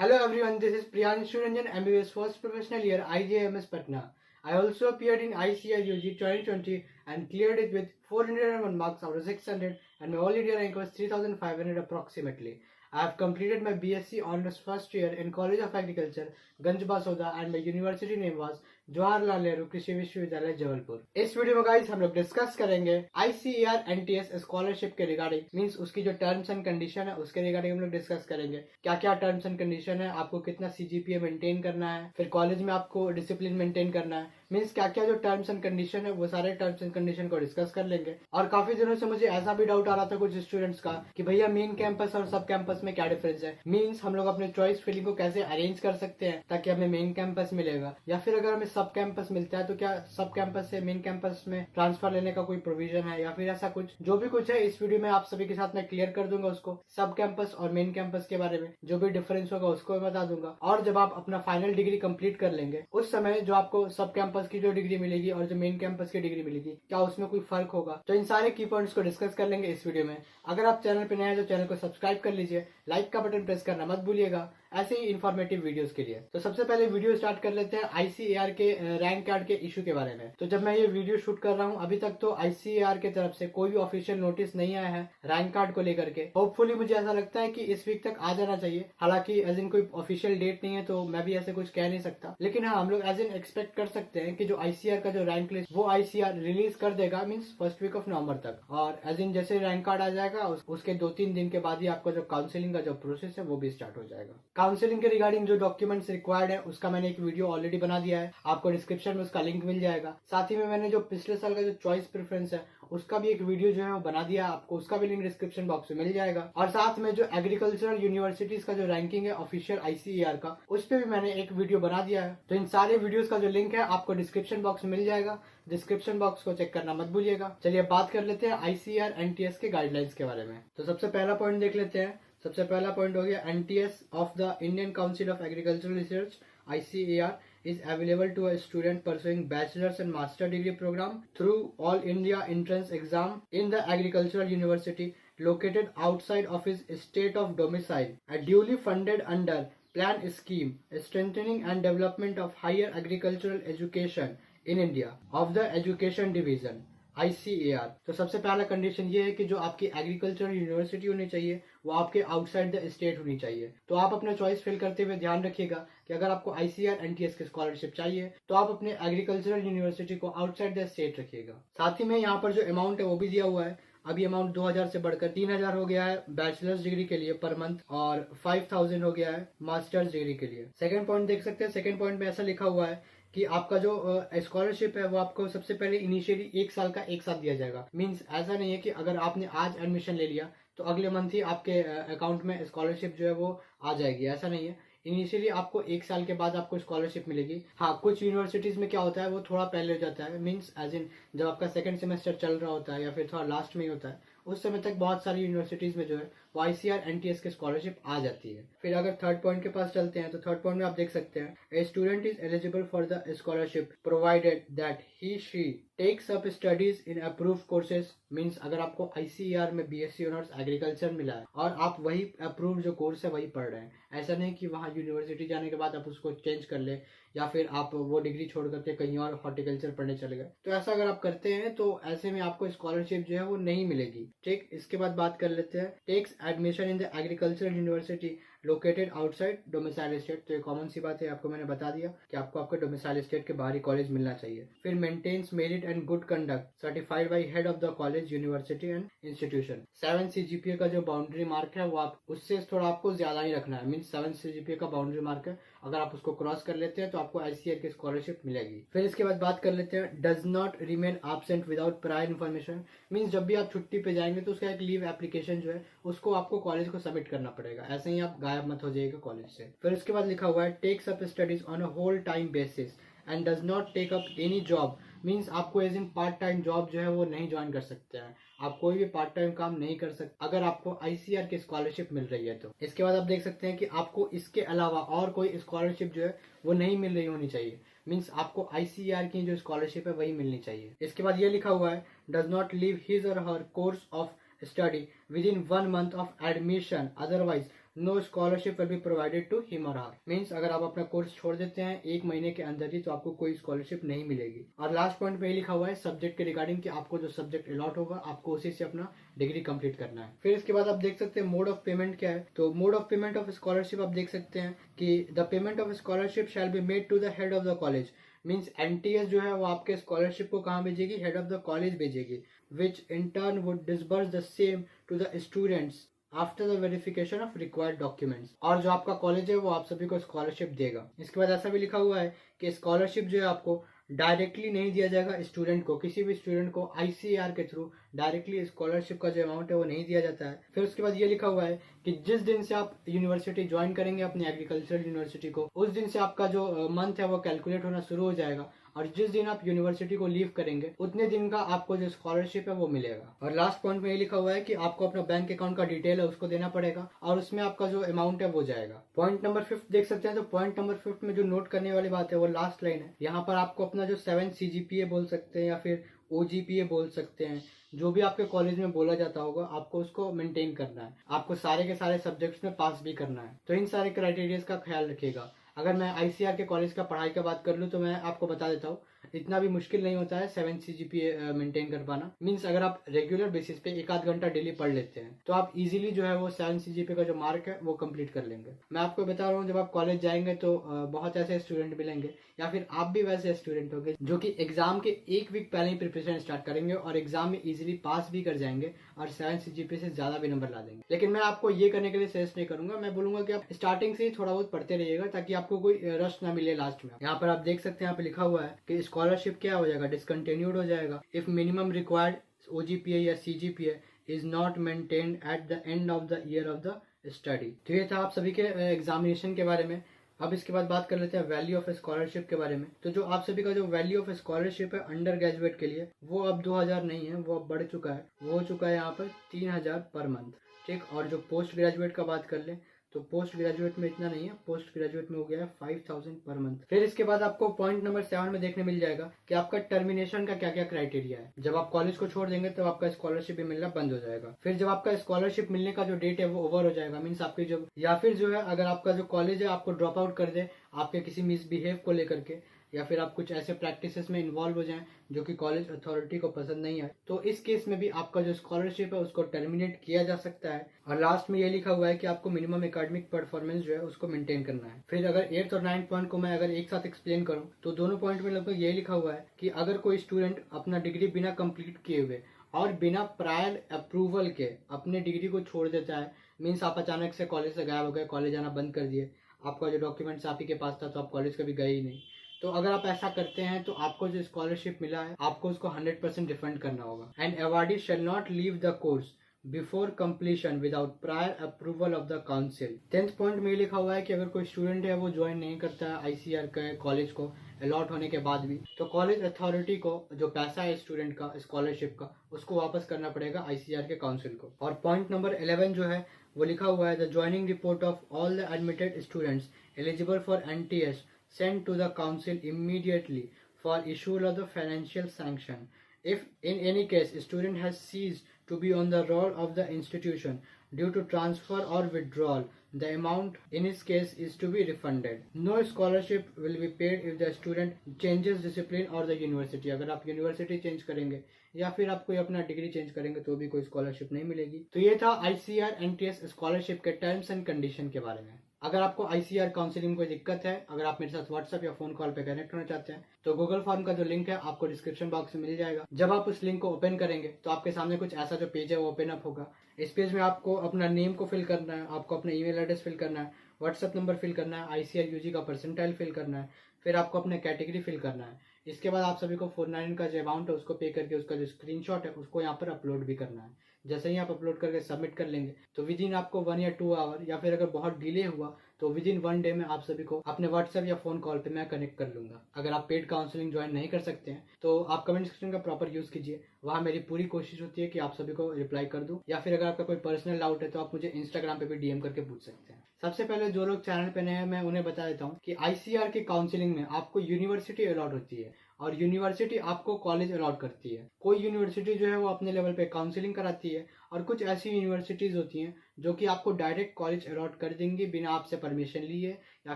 Hello everyone, this is Priyanshu Ranjan, MBBS first professional year, IJMS Patna. I also appeared in ICAR UG 2020 and cleared it with 401 marks out of 600 and my all India rank was 3500 approximately. I have completed my BSc Honours first year in College of Agriculture, Ganj Basoda and my university name was Jawaharlal Nehru कृषि विश्वविद्यालय जबलपुर। इस video में guys हम लोग discuss करेंगे ICAR NTS scholarship के regarding, means उसकी जो टर्म्स एंड कंडीशन है उसके रिगार्डिंग हम लोग डिस्कस करेंगे। क्या क्या टर्म्स एंड कंडीशन है, आपको कितना CGPA मेंटेन करना है, फिर कॉलेज में आपको डिसिप्लिन मेंटेन करना है, मींस क्या क्या जो टर्म्स एंड कंडीशन है वो सारे टर्म्स एंड कंडीशन को डिस्कस कर लेंगे। और काफी दिनों से मुझे ऐसा भी डाउट आ रहा था कुछ स्टूडेंट्स का कि भैया मेन कैंपस और सब कैंपस में क्या डिफरेंस है, मींस हम लोग अपने चॉइस फिलिंग को कैसे अरेंज कर सकते हैं ताकि हमें मेन कैंपस मिलेगा, या फिर अगर हमें सब कैंपस मिलता है तो क्या सब कैंपस से मेन कैंपस में ट्रांसफर लेने का कोई प्रोविजन है, या फिर ऐसा कुछ जो भी कुछ है इस वीडियो में आप सभी के साथ मैं क्लियर कर दूंगा। उसको सब कैंपस और मेन कैंपस के बारे में जो भी डिफरेंस होगा उसको मैं बता दूंगा। और जब आप अपना फाइनल डिग्री कंप्लीट कर लेंगे उस समय जो आपको सब कैंपस की जो डिग्री मिलेगी और जो मेन कैंपस की डिग्री मिलेगी क्या उसमें कोई फर्क होगा, तो इन सारे की पॉइंट्स को डिस्कस कर लेंगे इस वीडियो में। अगर आप चैनल पे नए हैं तो चैनल को सब्सक्राइब कर लीजिए, लाइक का बटन प्रेस करना मत भूलिएगा ऐसे ही इन्फॉर्मेटिव वीडियोस के लिए। तो सबसे पहले वीडियो स्टार्ट कर लेते हैं ICAR के रैंक कार्ड के इशू के बारे में। तो जब मैं ये वीडियो शूट कर रहा हूँ अभी तक तो ICAR की तरफ से कोई भी ऑफिशियल नोटिस नहीं आया है रैंक कार्ड को लेकर के। होपफुली मुझे ऐसा लगता है कि इस वीक तक आ जाना चाहिए, हालांकि एज इन कोई ऑफिशियल डेट नहीं है तो मैं भी ऐसे कुछ कह नहीं सकता, लेकिन हाँ हम लोग एज इन एक्सपेक्ट कर सकते हैं कि जो ICAR का जो रैंक लिस्ट वो ICAR रिलीज कर देगा, means first week of November तक। और एज इन जैसे रैंक कार्ड आ जाएगा उसके 2-3 दिन के बाद ही आपका जो काउंसिलिंग का जो प्रोसेस है वो भी स्टार्ट हो जाएगा। काउंसिलिंग के रिगार्डिंग जो डॉक्यूमेंट्स रिक्वायर्ड है उसका मैंने एक वीडियो ऑलरेडी बना दिया है, आपको डिस्क्रिप्शन में उसका लिंक मिल जाएगा। साथ ही में मैंने जो पिछले साल का जो चॉइस प्रेफरेंस है उसका भी एक वीडियो जो है वो बना दिया, आपको उसका भी लिंक डिस्क्रिप्शन बॉक्स में मिल जाएगा। और साथ में जो एग्रीकल्चरल यूनिवर्सिटीज का जो रैंकिंग है ऑफिशियल ICAR का उस पर भी मैंने एक वीडियो बना दिया है। तो इन सारे वीडियोस का जो लिंक है आपको डिस्क्रिप्शन बॉक्स में मिल जाएगा, डिस्क्रिप्शन बॉक्स को चेक करना मत भूलिएगा। चलिए बात कर लेते हैं ICAR NTS के गाइडलाइंस के बारे में। तो सबसे पहला पॉइंट देख लेते हैं। सबसे पहला पॉइंट हो गया NTS of the Indian council of agricultural research ICAR is available to a student pursuing bachelor's and master degree program through All India Entrance Exam in the agricultural university located outside of his state of domicile, and duly funded under plan scheme strengthening and development of higher agricultural education in India of the education division ICAR। तो सबसे पहला condition ये है कि जो आपकी agricultural university होनी चाहिए वो आपके आउटसाइड द स्टेट होनी चाहिए। तो आप अपना चॉइस फिल करते हुए ध्यान रखिएगा कि अगर आपको ICAR NTS की स्कॉलरशिप चाहिए तो आप अपने एग्रीकल्चरल यूनिवर्सिटी को आउटसाइड द स्टेट रखिएगा। साथ ही में यहाँ पर जो अमाउंट है वो भी दिया हुआ है, अभी अमाउंट 2000 से बढ़कर 3000 हो गया है बैचलर्स डिग्री के लिए पर मंथ और 5000 हो गया है मास्टर्स डिग्री के लिए। सेकंड पॉइंट देख सकते हैं, सेकंड पॉइंट में ऐसा लिखा हुआ है कि आपका जो स्कॉलरशिप है वो आपको सबसे पहले इनिशियली 1 साल का एक साथ दिया जाएगा। मींस ऐसा नहीं है कि अगर आपने आज एडमिशन ले लिया तो अगले मंथ ही आपके अकाउंट में स्कॉलरशिप जो है वो आ जाएगी, ऐसा नहीं है। इनिशियली आपको 1 साल के बाद आपको स्कॉलरशिप मिलेगी। हाँ कुछ यूनिवर्सिटीज में क्या होता है वो थोड़ा पहले हो जाता है, मींस एज इन जब आपका सेकंड सेमेस्टर चल रहा होता है या फिर थोड़ा लास्ट में ही होता है उस समय तक बहुत सारी यूनिवर्सिटीज में जो है वो ICAR NTS की स्कॉलरशिप आ जाती है। फिर अगर थर्ड पॉइंट के पास चलते हैं तो थर्ड पॉइंट में आप देख सकते हैं a student is eligible for the scholarship provided that he she takes up studies in approve courses. Means अगर आपको ICAR में BSc ऑनर्स एग्रीकल्चर मिला है और आप वही अप्रूव जो कोर्स है वही पढ़ रहे हैं, ऐसा नहीं कि वहाँ यूनिवर्सिटी जाने के बाद आप उसको चेंज कर ले या फिर आप वो डिग्री छोड़ करके कहीं और हॉर्टिकल्चर पढ़ने चले गए, तो ऐसा अगर आप करते हैं तो ऐसे में आपको स्कॉलरशिप जो है वो नहीं मिलेगी। ठीक, इसके बाद बात कर लेते हैं takes admission in the agricultural university located outside domicile state. तो ये कॉमन सी बात है, आपको मैंने बता दिया कि आपको आपके डोमिसाइल स्टेट के बाहरी कॉलेज मिलना चाहिए। फिर maintains merit and good conduct certified by head of the college university and institution. 7 CGPA का जो बाउंड्री मार्क है वो आप उससे थोड़ा आपको ज्यादा ही रखना है, मीन 7 CGPA का बाउंड्री मार्क है, अगर आप उसको क्रॉस कर लेते हैं तो आपको ICAR की स्कॉलरशिप मिलेगी। फिर इसके बाद बात कर लेते हैं does not remain absent without prior information. Means जब भी आप छुट्टी पे जाएंगे तो उसका एक लीव एप्लीकेशन जो है उसको आपको कॉलेज को सबमिट करना पड़ेगा, ऐसे ही आप गायब मत हो जाइएगा कॉलेज से। फिर उसके बाद लिखा हुआ है takes up studies on a whole time basis and does not take up any job. Means आपको as in part time job जो है वो नहीं ज्वाइन कर सकते हैं, आप कोई भी पार्ट टाइम काम नहीं कर सकते अगर आपको ICAR की स्कॉलरशिप मिल रही है तो। इसके बाद आप देख सकते हैं कि आपको इसके अलावा और कोई स्कॉलरशिप जो है वो नहीं मिल रही होनी चाहिए, मीन्स आपको ICAR की जो स्कॉलरशिप है वही मिलनी चाहिए। इसके बाद ये लिखा हुआ है does not leave his or her course of study within 1 month of admission, otherwise no scholarship will be provided to him or her. Means अगर आप अपना कोर्स छोड़ देते हैं 1 महीने के अंदर ही तो आपको कोई स्कॉलरशिप नहीं मिलेगी। और लास्ट पॉइंट में ये लिखा हुआ है सब्जेक्ट के रिगार्डिंग कि आपको जो सब्जेक्ट अलॉट होगा आपको उसी से अपना डिग्री कंप्लीट करना है। फिर इसके बाद आप देख सकते हैं मोड ऑफ पेमेंट क्या है। तो mode of payment of scholarship आप देख सकते हैं कि the payment of scholarship shall be made to the head of the college. Means NTS जो है वो आपके स्कॉलरशिप को कहाँ भेजेगी, हेड ऑफ द कॉलेज भेजेगी, which in turn would disburse the same to the students after the verification of required documents. और जो आपका कॉलेज है वो आप सभी को स्कॉलरशिप देगा। इसके बाद ऐसा भी लिखा हुआ है कि स्कॉलरशिप जो है आपको डायरेक्टली नहीं दिया जाएगा स्टूडेंट को, किसी भी स्टूडेंट को आईसीएआर के थ्रू डायरेक्टली स्कॉलरशिप का जो अमाउंट है वो नहीं दिया जाता है। फिर उसके बाद ये लिखा हुआ है कि जिस दिन से आप यूनिवर्सिटी ज्वाइन करेंगे अपनी एग्रीकल्चरल यूनिवर्सिटी को, उस दिन से आपका जो मंथ है वो कैलकुलेट होना शुरू हो जाएगा और जिस दिन आप यूनिवर्सिटी को लीव करेंगे उतने दिन का आपको जो स्कॉलरशिप है वो मिलेगा। और लास्ट पॉइंट में ये लिखा हुआ है कि आपको अपना बैंक अकाउंट का डिटेल है उसको देना पड़ेगा और उसमें आपका जो अमाउंट है वो जाएगा। पॉइंट नंबर 5 देख सकते हैं। तो पॉइंट नंबर 5 में जो नोट करने वाली बात है वो लास्ट लाइन है। यहाँ पर आपको अपना जो 7 CGPA बोल सकते हैं या फिर OGPA बोल सकते हैं, जो भी आपके कॉलेज में बोला जाता होगा आपको उसको मेंटेन करना है। आपको सारे के सारे सब्जेक्ट्स में पास भी करना है। तो इन सारे क्राइटेरियाज का ख्याल रखिएगा। अगर मैं आईसीआर के कॉलेज का पढ़ाई का बात कर लूँ तो मैं आपको बता देता हूँ इतना भी मुश्किल नहीं होता है 7 CGPA मेंटेन कर पाना। मीन्स अगर आप रेगुलर बेसिस पे 1 आध घंटा डेली पढ़ लेते हैं तो आप इजीली जो है वो 7 CGPA का जो मार्क है वो कंप्लीट कर लेंगे। मैं आपको बता रहा हूँ जब आप कॉलेज जाएंगे तो बहुत ऐसे स्टूडेंट मिलेंगे या फिर आप भी वैसे स्टूडेंट होंगे जो कि एग्जाम के 1 वीक पहले ही प्रिपरेशन स्टार्ट करेंगे और एग्जाम में इजीली पास भी कर जाएंगे और 7 CGPA से ज्यादा भी नंबर ला देंगे। लेकिन मैं आपको ये करने के लिए सजेस्ट नहीं करूंगा। मैं बोलूंगा कि आप स्टार्टिंग से ही थोड़ा बहुत पढ़ते रहिएगा ताकि आपको कोई रश ना मिले लास्ट में। यहाँ पर आप देख सकते हैं यहाँ पे लिखा हुआ है कि स्कॉलरशिप क्या हो जाएगा, डिसकंटिन्यूड हो जाएगा इफ मिनिमम रिक्वायर्ड OGPA या CGPA is not maintained at the end of the year of the study. तो ये था आप सभी के एग्जामिनेशन के बारे में। अब इसके बाद बात कर लेते हैं वैल्यू ऑफ स्कॉलरशिप के बारे में। तो जो आप सभी का जो वैल्यू ऑफ स्कॉलरशिप है अंडर ग्रेजुएट के लिए वो अब 2000 नहीं है, वो अब बढ़ चुका है। वो हो चुका है यहाँ पर 3000 पर मंथ। ठीक। और जो पोस्ट ग्रेजुएट का बात कर ले तो पोस्ट ग्रेजुएट में इतना नहीं है, पोस्ट ग्रेजुएट में हो गया है 5000 पर मंथ। फिर इसके बाद आपको पॉइंट नंबर 7 में देखने मिल जाएगा कि आपका टर्मिनेशन का क्या क्या क्राइटेरिया है। जब आप कॉलेज को छोड़ देंगे तब आपका स्कॉलरशिप भी मिलना बंद हो जाएगा। फिर जब आपका स्कॉलरशिप मिलने का जो डेट है वो ओवर हो जाएगा, मीन्स आपकी जो या फिर जो है अगर आपका जो कॉलेज है आपको ड्रॉप आउट कर दे आपके किसी मिसबिहेव को लेकर के या फिर आप कुछ ऐसे प्रैक्टिसेस में इन्वॉल्व हो जाएं जो कि कॉलेज अथॉरिटी को पसंद नहीं है, तो इस केस में भी आपका जो स्कॉलरशिप है उसको टर्मिनेट किया जा सकता है। और लास्ट में ये लिखा हुआ है कि आपको मिनिमम एकेडमिक परफॉर्मेंस जो है उसको मेंटेन करना है। फिर अगर 8th और 9th पॉइंट को मैं अगर एक साथ एक्सप्लेन करूँ तो दोनों पॉइंट में लगभग यही लिखा हुआ है कि अगर कोई स्टूडेंट अपना डिग्री बिना कंप्लीट किए हुए और बिना प्रायर अप्रूवल के अपने डिग्री को छोड़ देता है, मीन्स आप अचानक से कॉलेज से गायब हो गए, कॉलेज आना बंद कर दिए, आपका जो डॉक्यूमेंट्स आप ही के पास था तो आप कॉलेज कभी गए ही नहीं, तो अगर आप ऐसा करते हैं तो आपको जो स्कॉलरशिप मिला है आपको उसको 100% रिफंड करना होगा। And awardee shall not leave the course before completion without prior approval of the council. 10th point में लिखा हुआ है कि अगर कोई स्टूडेंट है वो ज्वाइन नहीं करता है आईसीआर के कॉलेज को अलॉट होने के बाद भी, तो कॉलेज अथॉरिटी को जो पैसा है स्टूडेंट का स्कॉलरशिप का उसको वापस करना पड़ेगा आईसीआर के काउंसिल को। और पॉइंट नंबर 11 जो है वो लिखा हुआ है the joining report of all the admitted students eligible for NTS sent to the council immediately for issue of the financial sanction. If in any case student has ceased to be on the roll of the institution due to transfer or withdrawal, the amount in his case is to be refunded. No scholarship will be paid if the student changes discipline or the university. अगर आप university change करेंगे या फिर आप कोई अपना degree change करेंगे तो भी कोई स्कॉलरशिप नहीं मिलेगी। तो ये था आईसीआर एनटीएस स्कॉलरशिप के टर्म्स एंड कंडीशन के बारे में। अगर आपको आईसीआर काउंसलिंग में कोई दिक्कत है, अगर आप मेरे साथ व्हाट्सएप या फोन कॉल पे कनेक्ट होना चाहते हैं तो गूगल फॉर्म का जो लिंक है आपको डिस्क्रिप्शन बॉक्स में मिल जाएगा। जब आप उस लिंक को ओपन करेंगे तो आपके सामने कुछ ऐसा जो पेज है वो ओपन अप होगा। इस पेज में आपको अपना नेम को फिल करना है, आपको अपना ईमेल एड्रेस फिल करना है, व्हाट्सएप नंबर फिल करना है, आईसीआर यूजी का परसेंटाइल फिल करना है, फिर आपको अपने कैटेगरी फिल करना है। इसके बाद आप सभी को 499 का जो अमाउंट है उसको पे करके उसका जो स्क्रीनशॉट है उसको यहाँ पर अपलोड भी करना है। जैसे ही आप अपलोड करके सबमिट कर लेंगे तो विद इन आपको 1 या 2 आवर या फिर अगर बहुत डिले हुआ तो विद इन 1 डे में आप सभी को अपने व्हाट्सएप या फोन कॉल पे मैं कनेक्ट कर लूंगा। अगर आप पेड काउंसलिंग ज्वाइन नहीं कर सकते हैं तो आप कमेंट सेक्शन का प्रॉपर यूज कीजिए, वहाँ मेरी पूरी कोशिश होती है कि आप सभी को रिप्लाई कर दूं। या फिर अगर आपका कोई पर्सनल डाउट है तो आप मुझे इंस्टाग्राम पे भी डीएम करके पूछ सकते हैं। सबसे पहले जो लोग चैनल पे नए हैं मैं उन्हें बता देता हूँ कि आईसीआर की काउंसलिंग में आपको यूनिवर्सिटी अलॉट होती है और यूनिवर्सिटी आपको कॉलेज अलॉट करती है। कोई यूनिवर्सिटी जो है वो अपने लेवल पे काउंसलिंग कराती है, और कुछ ऐसी यूनिवर्सिटीज़ होती हैं जो कि आपको डायरेक्ट कॉलेज अलॉट कर देंगी बिना आपसे परमिशन लिए या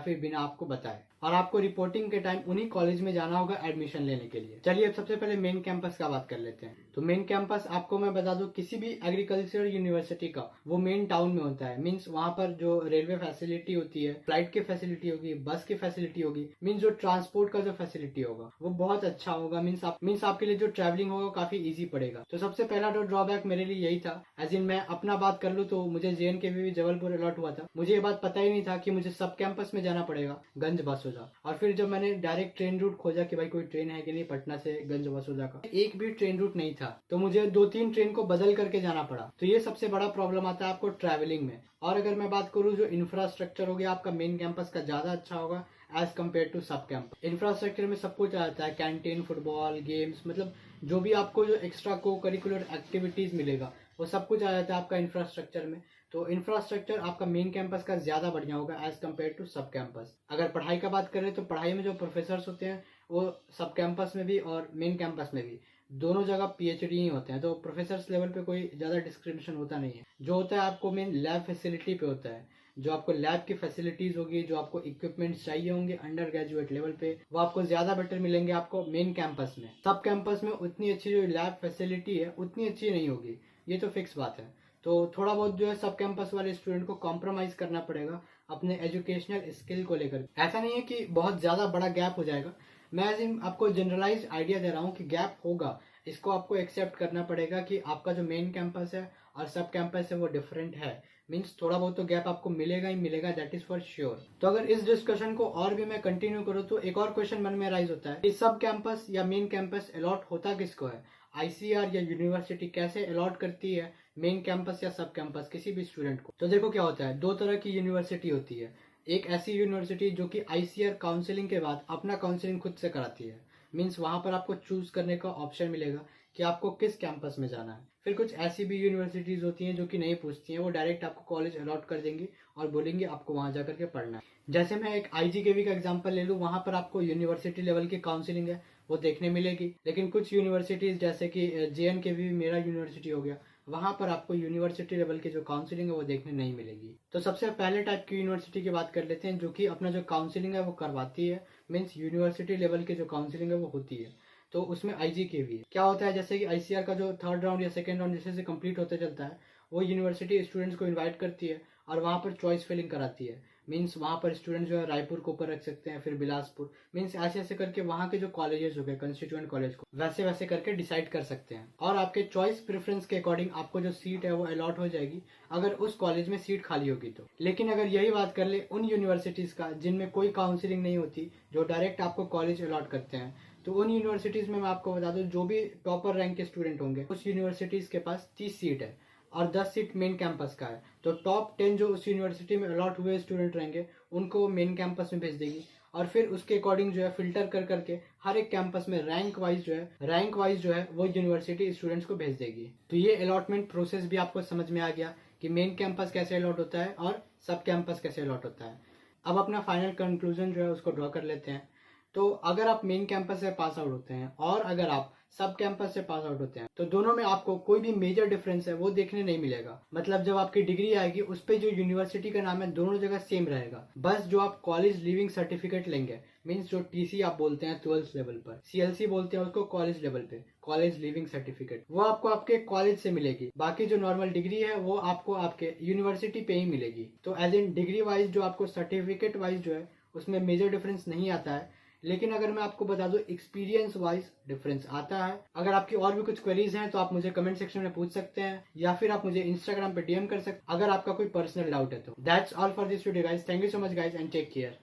फिर बिना आपको बताए, और आपको रिपोर्टिंग के टाइम उन्हीं कॉलेज में जाना होगा एडमिशन लेने के लिए। चलिए अब सबसे पहले मेन कैंपस का बात कर लेते हैं। तो मेन कैंपस आपको मैं बता दूं, किसी भी एग्रीकल्चर यूनिवर्सिटी का वो मेन टाउन में होता है। मीन्स वहाँ पर जो रेलवे फैसिलिटी होती है, फ्लाइट की फैसिलिटी होगी, बस की फैसिलिटी होगी, मीन्स जो ट्रांसपोर्ट का जो फैसिलिटी होगा वो बहुत अच्छा होगा। मीन्स आपके लिए जो ट्रैवलिंग होगा काफी ईजी पड़ेगा। तो सबसे पहला जो ड्रॉबैक मेरे लिए यही था, एज इन मैं अपना बात कर लूँ तो मुझे JNK भी जबलपुर अलॉट हुआ था। मुझे ये बात पता ही नहीं था कि मुझे सब कैंपस में जाना पड़ेगा गंज बसोदा। और फिर जब मैंने डायरेक्ट ट्रेन रूट खोजा कि भाई कोई ट्रेन है कि नहीं पटना से गंज बसोदा का, एक भी ट्रेन रूट नहीं था, तो मुझे 2-3 ट्रेन को बदल करके जाना पड़ा। तो ये सबसे बड़ा प्रॉब्लम आता है आपको ट्रैवलिंग में। और अगर मैं बात करूँ, जो इंफ्रास्ट्रक्चर हो गया आपका मेन कैंपस का ज्यादा अच्छा होगा एज कम्पेयर टू सब कैंपस। इंफ्रास्ट्रक्चर में सब कुछ आता है, कैंटीन, फुटबॉल, गेम्स, मतलब जो भी आपको जो एक्स्ट्रा को करिकुलर एक्टिविटीज मिलेगा वो सब कुछ आ जाता है आपका इंफ्रास्ट्रक्चर में। तो इंफ्रास्ट्रक्चर आपका मेन कैंपस का ज्यादा बढ़िया होगा एज कम्पेयर टू सब कैंपस। अगर पढ़ाई का बात करें तो पढ़ाई में जो प्रोफेसर होते हैं वो सब कैंपस में भी और मेन कैंपस में भी दोनों जगह PhD ही होते हैं। तो प्रोफेसर लेवल पे कोई ज्यादा डिस्क्रिमिनेशन होता नहीं है। जो होता है आपको मेन लैब फैसिलिटी पे होता है। जो आपको लैब की फैसिलिटीज होगी, जो आपको इक्विपमेंट्स चाहिए होंगे अंडर ग्रेजुएट लेवल पे, वो आपको ज्यादा बेटर मिलेंगे आपको मेन कैंपस में। सब कैंपस में उतनी अच्छी जो लैब फैसिलिटी है उतनी अच्छी नहीं होगी, ये तो फिक्स बात है। तो थोड़ा बहुत जो है सब कैंपस वाले स्टूडेंट को कॉम्प्रोमाइज करना पड़ेगा अपने एजुकेशनल स्किल को लेकर। ऐसा नहीं है कि बहुत ज्यादा बड़ा गैप हो जाएगा, मैं आपको जनरलाइज आइडिया दे रहा हूँ कि गैप होगा। इसको आपको एक्सेप्ट करना पड़ेगा कि आपका जो मेन कैंपस है और सब कैंपस है वो डिफरेंट है। मीन्स थोड़ा बहुत तो गैप आपको मिलेगा ही मिलेगा, दैट इज फॉर श्योर। तो अगर इस डिस्कशन को और भी मैं कंटिन्यू करूँ तो एक और क्वेश्चन मन में राइज होता है कि सब कैंपस या मेन कैंपस अलॉट होता किसको है? ICAR या यूनिवर्सिटी कैसे अलॉट करती है मेन कैंपस या सब कैंपस किसी भी स्टूडेंट को? तो देखो क्या होता है, दो तरह की यूनिवर्सिटी होती है। एक ऐसी यूनिवर्सिटी जो कि ICAR काउंसलिंग के बाद अपना काउंसलिंग खुद से कराती है। मीन्स वहां पर आपको चूज करने का ऑप्शन मिलेगा कि आपको किस कैंपस में जाना है। फिर कुछ ऐसी भी यूनिवर्सिटीज होती हैं जो कि नहीं पूछती हैं, वो डायरेक्ट आपको कॉलेज अलॉट कर देंगी और बोलेंगे आपको वहां जाकर के पढ़ना है। जैसे मैं एक IGKV का एग्जांपल ले लूँ, वहां पर आपको यूनिवर्सिटी लेवल की काउंसलिंग है वो देखने मिलेगी। लेकिन कुछ यूनिवर्सिटीज जैसे कि JNKV मेरा यूनिवर्सिटी हो गया, वहां पर आपको यूनिवर्सिटी लेवल की जो काउंसलिंग है वो देखने नहीं मिलेगी। तो सबसे पहले टाइप की यूनिवर्सिटी की बात कर लेते हैं जो कि अपना जो काउंसलिंग है वो करवाती है। मीन्स यूनिवर्सिटी लेवल की जो काउंसलिंग है वो होती है। तो उसमें IGKV है। क्या होता है, जैसे कि ICAR का जो थर्ड राउंड या सेकेंड राउंड जैसे से कंप्लीट होते चलता है, वो यूनिवर्सिटी स्टूडेंट्स को इन्वाइट करती है और वहाँ पर चॉइस फिलिंग कराती है। मीन्स वहाँ पर स्टूडेंट जो है रायपुर को ऊपर रख सकते हैं, फिर बिलासपुर, मीन्स ऐसे ऐसे करके वहाँ के जो कॉलेजेस हो गए कंस्टिट्यूएंट कॉलेज को वैसे वैसे करके डिसाइड कर सकते हैं। और आपके चॉइस प्रेफरेंस के अकॉर्डिंग आपको जो सीट है वो अलॉट हो जाएगी अगर उस कॉलेज में सीट खाली होगी तो। लेकिन अगर यही बात कर ले उन यूनिवर्सिटीज का जिनमें कोई काउंसलिंग नहीं होती, जो डायरेक्ट आपको कॉलेज अलॉट करते हैं, तो उन यूनिवर्सिटीज में मैं आपको बता दूं जो भी टॉपर रैंक के स्टूडेंट होंगे उस यूनिवर्सिटीज के पास 30 सीट है और 10 सीट मेन कैंपस का है। तो टॉप 10 जो उस यूनिवर्सिटी में अलॉट हुए स्टूडेंट रहेंगे उनको मेन कैंपस में भेज देगी, और फिर उसके अकॉर्डिंग जो है फिल्टर कर करके हर एक कैंपस में रैंक वाइज जो है वो यूनिवर्सिटी स्टूडेंट्स को भेज देगी। तो ये अलॉटमेंट प्रोसेस भी आपको समझ में आ गया कि मेन कैंपस कैसे अलॉट होता है और सब कैंपस कैसे अलॉट होता है। अब अपना फाइनल कंक्लूजन जो है उसको ड्रॉ कर लेते हैं। तो अगर आप मेन कैंपस से पास आउट होते हैं और अगर आप सब कैंपस से पास आउट होते हैं तो दोनों में आपको कोई भी मेजर डिफरेंस है वो देखने नहीं मिलेगा। मतलब जब आपकी डिग्री आएगी उस पर जो यूनिवर्सिटी का नाम है दोनों जगह सेम रहेगा। बस जो आप कॉलेज लिविंग सर्टिफिकेट लेंगे, मीन्स जो TC आप बोलते हैं 12th लेवल पर, CLC बोलते हैं उसको कॉलेज लेवल पे, कॉलेज लिविंग सर्टिफिकेट, वो आपको आपके कॉलेज से मिलेगी। बाकी जो नॉर्मल डिग्री है वो आपको आपके यूनिवर्सिटी पे ही मिलेगी। तो एज इन डिग्री वाइज जो आपको सर्टिफिकेट वाइज जो है उसमें मेजर डिफरेंस नहीं आता है। लेकिन अगर मैं आपको बता दूं एक्सपीरियंस वाइज डिफरेंस आता है। अगर आपकी और भी कुछ क्वेरीज हैं तो आप मुझे कमेंट सेक्शन में पूछ सकते हैं या फिर आप मुझे इंस्टाग्राम पे DM कर सकते हैं अगर आपका कोई पर्सनल डाउट है तो। That's all for this video guys, thank you so much guys and take care.